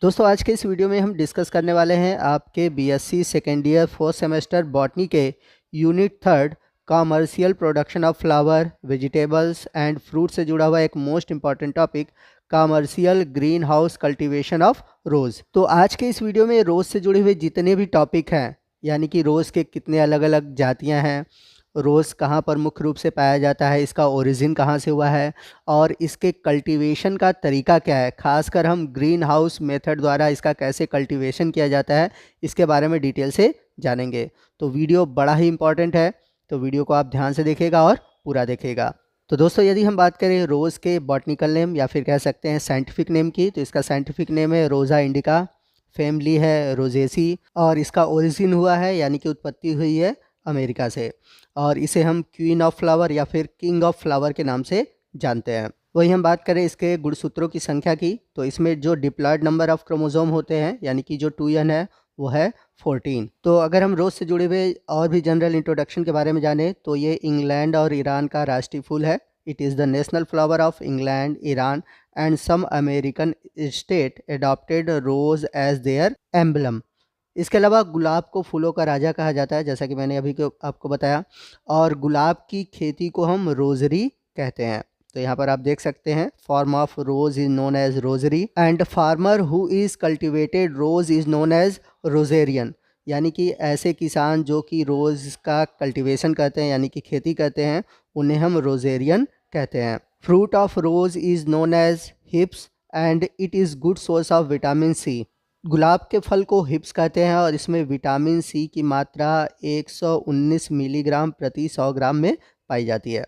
दोस्तों आज के इस वीडियो में हम डिस्कस करने वाले हैं आपके BSc second year fourth semester botany के unit third commercial production of flower vegetables and fruit से जुड़ा हुआ एक most important topic commercial green house cultivation of rose. तो आज के इस वीडियो में रोज़ से जुड़े हुए जितने भी टॉपिक हैं, यानी कि रोज़ के कितने अलग अलग जातियाँ हैं, रोज़ कहाँ पर मुख्य रूप से पाया जाता है, इसका ओरिजिन कहाँ से हुआ है और इसके कल्टीवेशन का तरीका क्या है, खासकर हम ग्रीन हाउस मेथड द्वारा इसका कैसे कल्टीवेशन किया जाता है, इसके बारे में डिटेल से जानेंगे। तो वीडियो बड़ा ही इंपॉर्टेंट है, तो वीडियो को आप ध्यान से देखिएगा और पूरा देखिएगा। तो दोस्तों यदि हम बात करें रोज़ के बॉटनिकल नेम या फिर कह सकते हैं साइंटिफिक नेम की, तो इसका साइंटिफिक नेम है रोज़ा इंडिका, फैमिली है रोजेसी और इसका ओरिजिन हुआ है यानी कि उत्पत्ति हुई है अमेरिका से और इसे हम क्वीन ऑफ फ्लावर या फिर किंग ऑफ फ्लावर के नाम से जानते हैं। वही हम बात करें इसके गुणसूत्रों की संख्या की, तो इसमें जो डिप्लॉयड नंबर ऑफ क्रोमोसोम होते हैं यानी कि जो 2n है वो है 14। तो अगर हम रोज़ से जुड़े हुए और भी जनरल इंट्रोडक्शन के बारे में जानें तो ये इंग्लैंड और ईरान का राष्ट्रीय फूल है। It is the national flower of England, Iran and some American state adopted rose as their emblem. इसके अलावा गुलाब को फूलों का राजा कहा जाता है, जैसा कि मैंने अभी आपको बताया, और गुलाब की खेती को हम रोजरी कहते हैं। तो यहाँ पर आप देख सकते हैं form of rose is known as rosary and farmer who is cultivated rose is known as rosarian, यानी कि ऐसे किसान जो कि रोज़ का कल्टीवेशन करते हैं यानी कि खेती करते हैं उन्हें हम रोजेरियन कहते हैं। Fruit of rose is known as hips and it is good source of vitamin C. गुलाब के फल को हिप्स कहते हैं और इसमें विटामिन सी की मात्रा 119 मिलीग्राम प्रति 100 ग्राम में पाई जाती है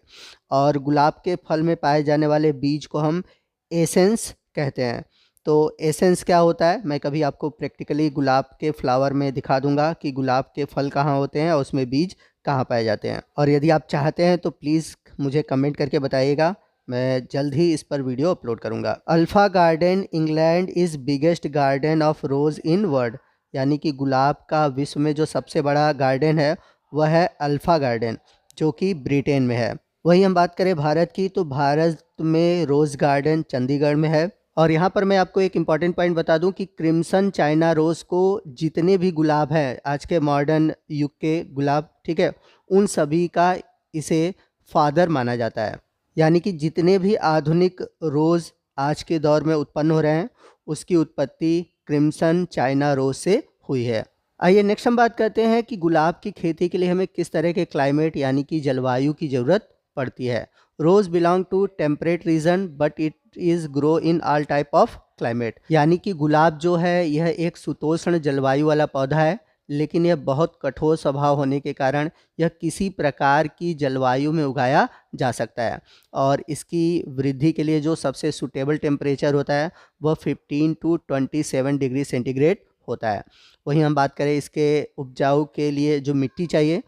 और गुलाब के फल में पाए जाने वाले बीज को हम एसेंस कहते हैं। तो एसेंस क्या होता है, मैं कभी आपको प्रैक्टिकली गुलाब के फ्लावर में दिखा दूंगा कि गुलाब के फल कहाँ होते हैं और उसमें बीज कहाँ पाए जाते हैं। और यदि आप चाहते हैं तो प्लीज़ मुझे कमेंट करके बताइएगा, मैं जल्द ही इस पर वीडियो अपलोड करूंगा। Alpha garden England is biggest garden of rose in world, यानी कि गुलाब का विश्व में जो सबसे बड़ा गार्डन है वह है अल्फ़ा गार्डन जो कि ब्रिटेन में है। वहीं हम बात करें भारत की, तो भारत में रोज़ गार्डन चंडीगढ़ में है। और यहाँ पर मैं आपको एक इम्पॉर्टेंट पॉइंट बता दूं कि क्रिम्सन चाइना रोज़ को जितने भी गुलाब हैं आज के मॉडर्न युग के गुलाब, ठीक है, उन सभी का इसे फादर माना जाता है। यानी कि जितने भी आधुनिक रोज़ आज के दौर में उत्पन्न हो रहे हैं उसकी उत्पत्ति क्रिम्सन चाइना रोज़ से हुई है। आइए नेक्स्ट हम बात करते हैं कि गुलाब की खेती के लिए हमें किस तरह के क्लाइमेट यानी कि जलवायु की ज़रूरत पड़ती है। Rose belong to temperate region but it is grow in all type of climate, यानी कि गुलाब जो है यह एक सुतोष्ण जलवायु वाला पौधा है, लेकिन यह बहुत कठोर स्वभाव होने के कारण यह किसी प्रकार की जलवायु में उगाया जा सकता है और इसकी वृद्धि के लिए जो सबसे सूटेबल टेम्परेचर होता है वह 15 टू 27 डिग्री सेंटीग्रेड होता है। वहीं हम बात करें इसके उपजाऊ के लिए जो मिट्टी चाहिए,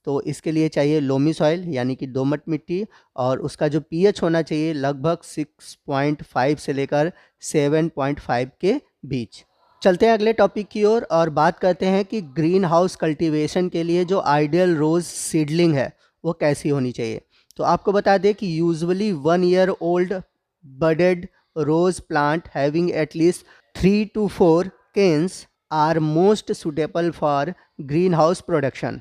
तो इसके लिए चाहिए लोमी सॉइल यानी कि दोमट मिट्टी और उसका जो पीएच होना चाहिए लगभग 6.5 से लेकर 7.5 के बीच। चलते हैं अगले टॉपिक की ओर और बात करते हैं कि ग्रीन हाउस कल्टीवेशन के लिए जो आइडियल रोज़ सीडलिंग है वो कैसी होनी चाहिए। तो आपको बता दें कि usually 1 year old budded rose plant having at least 3 to 4 canes are most suitable for green house production.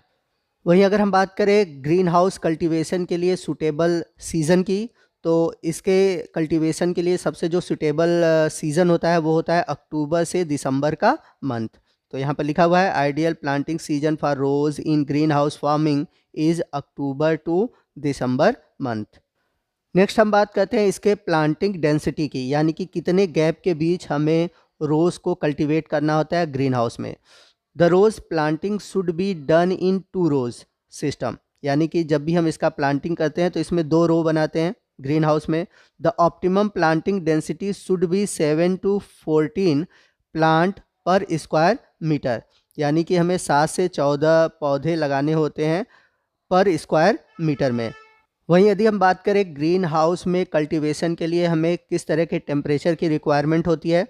वहीं अगर हम बात करें ग्रीन हाउस कल्टीवेशन के लिए सूटेबल सीज़न की, तो इसके कल्टीवेशन के लिए सबसे जो सूटेबल सीज़न होता है वो होता है अक्टूबर से दिसंबर का मंथ। तो यहाँ पर लिखा हुआ है ideal planting season for rose in green house farming is October to December month. Next हम बात करते हैं इसके प्लांटिंग डेंसिटी की, यानी कि कितने गैप के बीच हमें रोज़ को कल्टीवेट करना होता है ग्रीन हाउस में। The rose planting should be done in 2 rows system, यानी कि जब भी हम इसका प्लांटिंग करते हैं तो इसमें 2 रो बनाते हैं ग्रीन हाउस में। The optimum planting density should be 7 to 14 plant पर स्क्वायर मीटर, यानी कि हमें 7 से 14 पौधे लगाने होते हैं पर स्क्वायर मीटर में। वहीं यदि हम बात करें ग्रीन हाउस में कल्टीवेशन के लिए हमें किस तरह के टेम्परेचर की रिक्वायरमेंट होती है।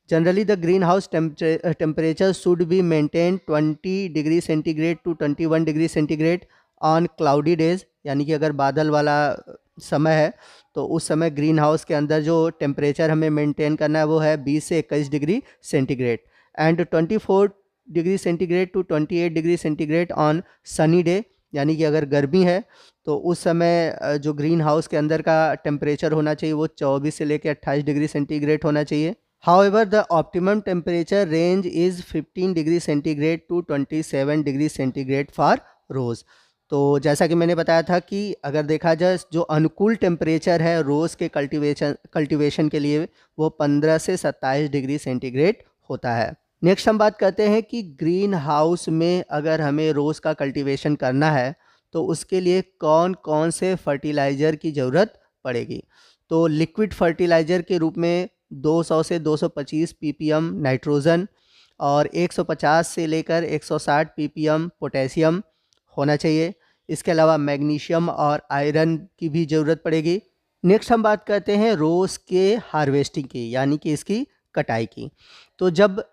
Generally the green house temperature should be maintain 20 degree centigrade to 21 degree centigrade on cloudy days, यानी कि अगर बादल वाला समय है, तो उस समय ग्रीन हाउस के अंदर जो टेम्परेचर हमें मेंटेन करना है वो है 20 से 21 degree centigrade and 24 degree centigrade to 28 degree centigrade on sunny day, यानी कि अगर गर्मी है तो उस समय जो ग्रीन हाउस के अंदर का टेम्परेचर होना चाहिए वो 24 से लेकर 28 डिग्री सेंटीग्रेड होना चाहिए। However, the optimum temperature range is 15 degree centigrade to 27 degree centigrade for rose. तो जैसा कि मैंने बताया था कि अगर देखा जाए जो अनुकूल टेम्परेचर है रोज़ के कल्टीवेशन के लिए वो 15 से 27 डिग्री सेंटीग्रेड होता है। नेक्स्ट हम बात करते हैं कि ग्रीन हाउस में अगर हमें रोज़ का कल्टीवेशन करना है तो उसके लिए कौन कौन से फर्टिलाइज़र की ज़रूरत पड़ेगी। तो लिक्विड फर्टिलाइज़र के रूप में 200 से 225 ppm नाइट्रोजन और 150 से लेकर 160 ppm पोटेशियम होना चाहिए। इसके अलावा मैग्नीशियम और आयरन की भी ज़रूरत पड़ेगी। नेक्स्ट हम बात करते हैं रोज़ के हार्वेस्टिंग की, यानी कि इसकी कटाई की। तो जब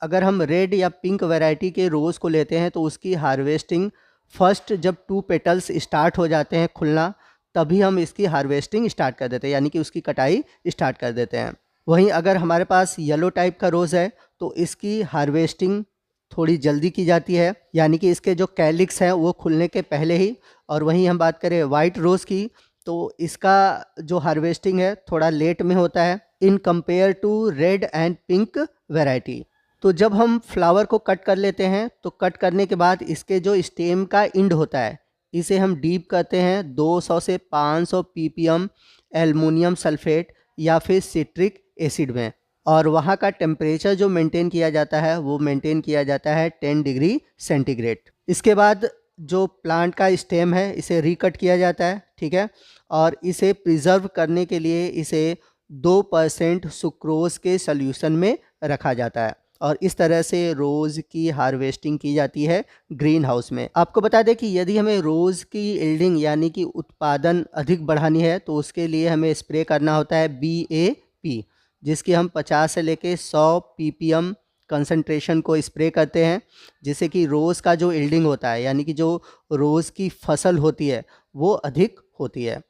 अगर हम रेड या पिंक वैरायटी के रोज़ को लेते हैं तो उसकी हार्वेस्टिंग फर्स्ट जब 2 पेटल्स स्टार्ट हो जाते हैं खुलना तभी हम इसकी हार्वेस्टिंग स्टार्ट कर देते हैं, यानी कि उसकी कटाई स्टार्ट कर देते हैं। वहीं अगर हमारे पास येलो टाइप का रोज़ है तो इसकी हार्वेस्टिंग थोड़ी जल्दी की जाती है, यानी कि इसके जो कैलिक्स हैं वो खुलने के पहले ही। और वहीं हम बात करें वाइट रोज़ की तो इसका जो हार्वेस्टिंग है थोड़ा लेट में होता है in compare to red and pink variety. तो जब हम फ्लावर को कट कर लेते हैं तो कट करने के बाद इसके जो स्टेम का इंड होता है इसे हम डीप करते हैं 200 से 500 ppm एल्युमिनियम सल्फेट या फिर सिट्रिक एसिड में, और वहाँ का टेम्परेचर जो मेंटेन किया जाता है वो मेंटेन किया जाता है 10 डिग्री सेंटीग्रेड। इसके बाद जो प्लांट का स्टेम है इसे रिकट किया जाता है, ठीक है, और इसे प्रिजर्व करने के लिए इसे 2% सुक्रोज के सॉल्यूशन में रखा जाता है और इस तरह से रोज़ की हार्वेस्टिंग की जाती है ग्रीन हाउस में। आपको बता दें कि यदि हमें रोज़ की यील्डिंग यानी कि उत्पादन अधिक बढ़ानी है तो उसके लिए हमें स्प्रे करना होता है BAP, जिसकी हम 50 से लेके 100 ppm कंसंट्रेशन को स्प्रे करते हैं, जिससे कि रोज़ का जो यील्डिंग होता है यानी कि जो रोज़ की फसल होती है वो अधिक होती है।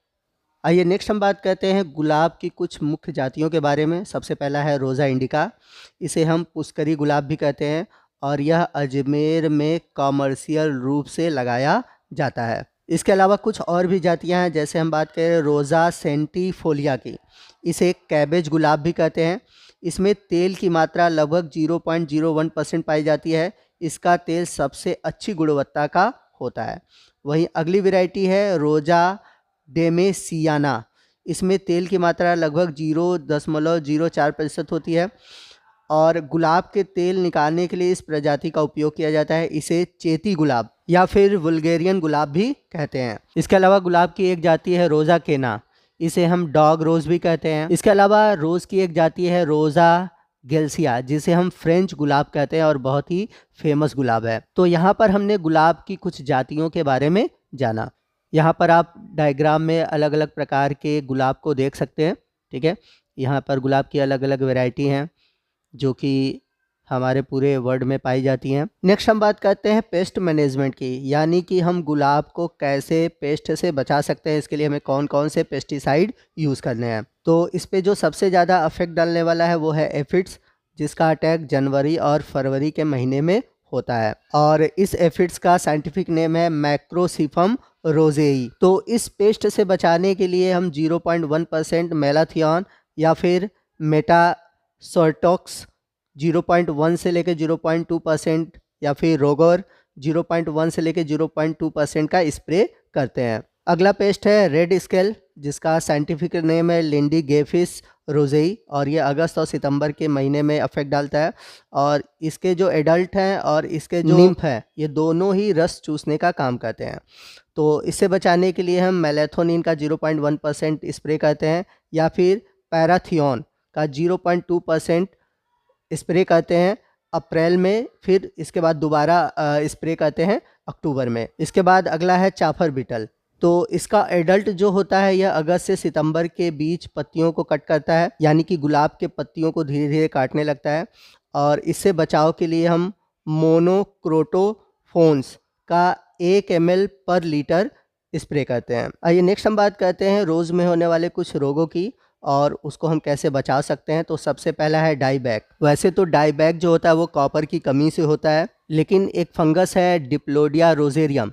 आइए नेक्स्ट हम बात करते हैं गुलाब की कुछ मुख्य जातियों के बारे में। सबसे पहला है रोज़ा इंडिका, इसे हम पुष्करी गुलाब भी कहते हैं और यह अजमेर में कॉमर्शियल रूप से लगाया जाता है। इसके अलावा कुछ और भी जातियां हैं, जैसे हम बात करें रोज़ा सेंटीफोलिया की, इसे कैबेज गुलाब भी कहते हैं। इसमें तेल की मात्रा लगभग 0.01% पाई जाती है। इसका तेल सबसे अच्छी गुणवत्ता का होता है। वहीं अगली वैरायटी है रोज़ा डेमेसियाना, इसमें तेल की मात्रा लगभग 0.04% होती है और गुलाब के तेल निकालने के लिए इस प्रजाति का उपयोग किया जाता है। इसे चेती गुलाब या फिर बुल्गेरियन गुलाब भी कहते हैं। इसके अलावा गुलाब की एक जाति है रोज़ा केना, इसे हम डॉग रोज़ भी कहते हैं। इसके अलावा रोज़ की एक जाति है रोज़ा गेल्सिया, जिसे हम फ्रेंच गुलाब कहते हैं और बहुत ही फेमस गुलाब है। तो यहाँ पर हमने गुलाब की कुछ जातियों के बारे में जाना। यहाँ पर आप डायग्राम में अलग अलग प्रकार के गुलाब को देख सकते हैं, ठीक है। यहाँ पर गुलाब की अलग अलग वैरायटी हैं जो कि हमारे पूरे वर्ल्ड में पाई जाती हैं। नेक्स्ट हम बात करते हैं पेस्ट मैनेजमेंट की, यानी कि हम गुलाब को कैसे पेस्ट से बचा सकते हैं, इसके लिए हमें कौन कौन से पेस्टिसाइड यूज़ करने हैं। तो इस पे जो सबसे ज़्यादा अफेक्ट डालने वाला है वो है एफिड्स, जिसका अटैक जनवरी और फरवरी के महीने में होता है और इस एफिड्स का साइंटिफिक नेम है मैक्रोसिफम रोजेई। तो इस पेस्ट से बचाने के लिए हम 0.1% मेलाथियन या फिर मेटासोर्टॉक्स 0.1 से लेकर 0.2% या फिर रोगर 0.1 से लेकर 0.2% का स्प्रे करते हैं। अगला पेस्ट है रेड स्केल, जिसका साइंटिफिक नेम है लिंडी गेफिस रोजेई और ये अगस्त और सितंबर के महीने में अफेक्ट डालता है और इसके जो एडल्ट हैं और इसके जो निम्फ है ये दोनों ही रस चूसने का काम करते हैं। तो इससे बचाने के लिए हम मेलाथोनिन का 0.1% स्प्रे करते हैं या फिर पैराथियन का 0.2% स्प्रे करते हैं अप्रैल में, फिर इसके बाद दोबारा स्प्रे करते हैं अक्टूबर में। इसके बाद अगला है चाफर बीटल, तो इसका एडल्ट जो होता है यह अगस्त से सितंबर के बीच पत्तियों को कट करता है, यानी कि गुलाब के पत्तियों को धीरे धीरे काटने लगता है और इससे बचाव के लिए हम मोनोक्रोटोफोन्स का 1 ml पर लीटर स्प्रे करते हैं। आइए नेक्स्ट हम बात करते हैं रोज़ में होने वाले कुछ रोगों की और उसको हम कैसे बचा सकते हैं। तो सबसे पहला है डाई बैक। वैसे तो डाई बैक जो होता है वो कॉपर की कमी से होता है, लेकिन एक फंगस है डिप्लोडिया रोजेरियम,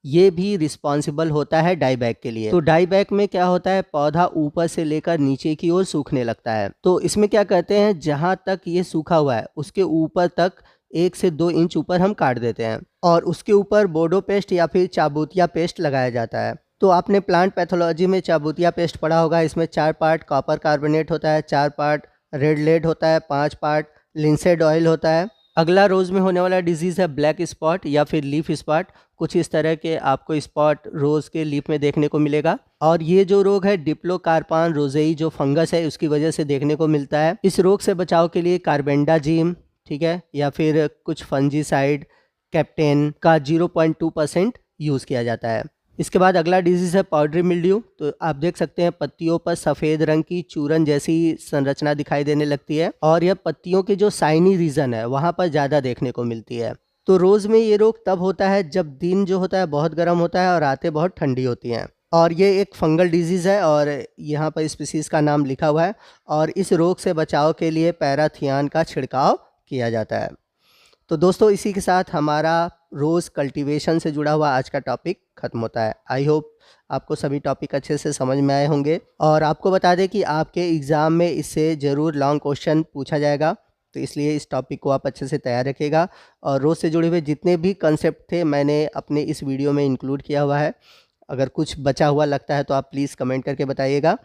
ये भी रिस्पॉन्सिबल होता है डाई बैक के लिए। तो डाई बैक में क्या होता है, पौधा ऊपर से लेकर नीचे की ओर सूखने लगता है। तो इसमें क्या करते हैं, जहाँ तक ये सूखा हुआ है उसके ऊपर तक 1 से 2 इंच ऊपर हम काट देते हैं और उसके ऊपर बोडो पेस्ट या फिर चाबूतिया पेस्ट लगाया जाता है। तो आपने प्लांट पैथोलॉजी में चाबूतिया पेस्ट पढ़ा होगा। इसमें 4 पार्ट कॉपर कार्बोनेट होता है, 4 पार्ट रेड लेड होता है, 5 पार्ट लिंसेड ऑयल होता है। अगला रोज़ में होने वाला डिजीज़ है ब्लैक स्पॉट या फिर लीफ स्पॉट। कुछ इस तरह के आपको स्पॉट रोज़ के लीफ में देखने को मिलेगा और ये जो रोग है डिप्लोकार्पान रोजेई जो फंगस है उसकी वजह से देखने को मिलता है। इस रोग से बचाव के लिए कार्बेंडाजिम, ठीक है, या फिर कुछ फंजीसाइड कैप्टेन का 0.2% यूज़ किया जाता है। इसके बाद अगला डिजीज़ है पाउडरी मिल्ड्यू। तो आप देख सकते हैं पत्तियों पर सफ़ेद रंग की चूरन जैसी संरचना दिखाई देने लगती है और यह पत्तियों के जो साइनी रीजन है वहाँ पर ज़्यादा देखने को मिलती है। तो रोज़ में ये रोग तब होता है जब दिन जो होता है बहुत गर्म होता है और रातें बहुत ठंडी होती हैं। और ये एक फंगल डिजीज़ है और यहाँ पर स्पीसीज़ का नाम लिखा हुआ है और इस रोग से बचाव के लिए पैराथियान का छिड़काव किया जाता है। तो दोस्तों इसी के साथ हमारा रोज़ कल्टीवेशन से जुड़ा हुआ आज का टॉपिक ख़त्म होता है। आई होप आपको सभी टॉपिक अच्छे से समझ में आए होंगे और आपको बता दें कि आपके एग्ज़ाम में इससे ज़रूर लॉन्ग क्वेश्चन पूछा जाएगा, तो इसलिए इस टॉपिक को आप अच्छे से तैयार रखिएगा। और रोज़ से जुड़े हुए जितने भी कंसेप्ट थे मैंने अपने इस वीडियो में इंक्लूड किया हुआ है। अगर कुछ बचा हुआ लगता है तो आप प्लीज़ कमेंट करके बताइएगा।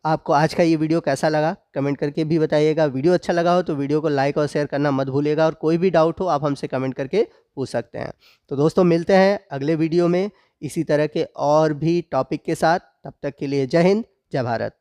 आपको आज का ये वीडियो कैसा लगा कमेंट करके भी बताइएगा। वीडियो अच्छा लगा हो तो वीडियो को लाइक और शेयर करना मत भूलिएगा और कोई भी डाउट हो आप हमसे कमेंट करके पूछ सकते हैं। तो दोस्तों मिलते हैं अगले वीडियो में इसी तरह के और भी टॉपिक के साथ। तब तक के लिए जय हिंद, जय भारत।